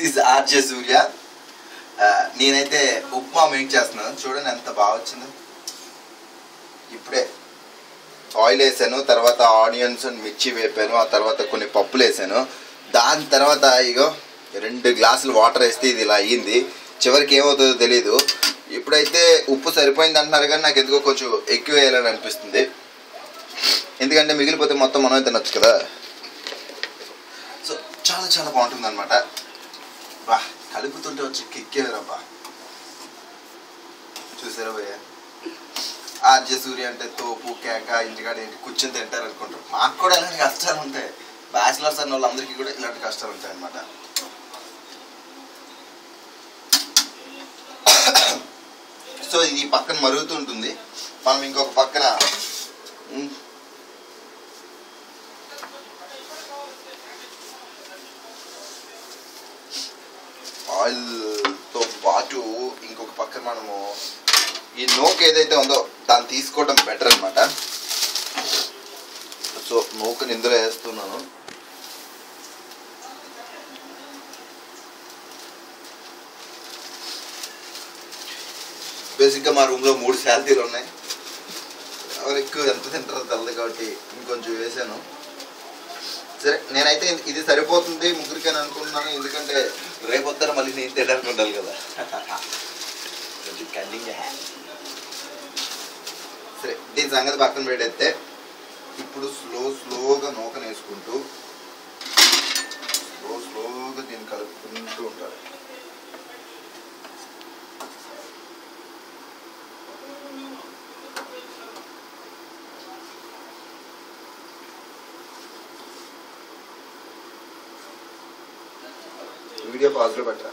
This RJ సూర్య. నేనైతే upma make చేస్తున్నాను. చూడండి ఎంత బాగా వచ్చిందో. ఇప్పుడే ఆయిల్ వేసాను, తర్వాత ఆనియన్స్ అండ్ మిర్చి వేపాను, ఆ తర్వాత కొన్ని పప్పులు వేసాను. దాని తర్వాత ఇగో 2 గ్లాసులు వాటర్ వేస్తే ఇది ఇలా అయ్యింది. చివరికి ఏమవుతుందో తెలీదు. ఇప్పుడైతే ఉప్పు సరిపోయింది అంటున్నారు, కానీ నాకు ఎందుకో కొంచెం ఎక్కువ వేయాలని అనిపిస్తుంది. ఎందుకంటే మిగిలిపోతే మొత్తం మనమే తినొచ్చు కదా. సో చాలా చాలా బాగుంటుంది అనమాట. బా కలుపుతుంటే వచ్చి కిక్కేరబ్బా. చూసారా భయ్య, ఆర్జే సూర్య అంటే తోపు కేక, ఇంటికాడ ఏంటి కూర్చొని తింటారు అనుకుంటారు. మాకు కూడా ఇలాంటి కష్టాలు ఉంటాయి. బ్యాచిలర్స్ అన్న వాళ్ళందరికీ కూడా ఇలాంటి కష్టాలు ఉంటాయి అనమాట. సో ఇది పక్కన మరుగుతూ ఉంటుంది. మనం ఇంకొక పక్కన ఆయిల్తో పాటు ఇంకొక పక్కన మనము ఈ నూక ఏదైతే ఉందో దాన్ని తీసుకోవడం బెటర్ అనమాట. సో నూకని ఇందులో వేస్తున్నాను. బేసిక్గా మా రూమ్లో 3 శాలరీలు ఉన్నాయి. ఎవరు ఎక్కువ ఎంత తింటారో తెలదు కాబట్టి ఇంకొంచెం వేసాను. సరే నేనైతే ఇది సరిపోతుంది ముగ్గురికని అనుకుంటున్నాను. ఎందుకంటే రేపొద్దున మళ్ళీ నేను తినడానికి ఉండాలి కదా. సరే దీని సంగతి పక్కన పెడితే ఇప్పుడు స్లోగా నూకను వేసుకుంటూ స్లోగా దీన్ని కలుపుకుంటూ ఉంటారు. వీడియో పాజ్లో పెట్టరా.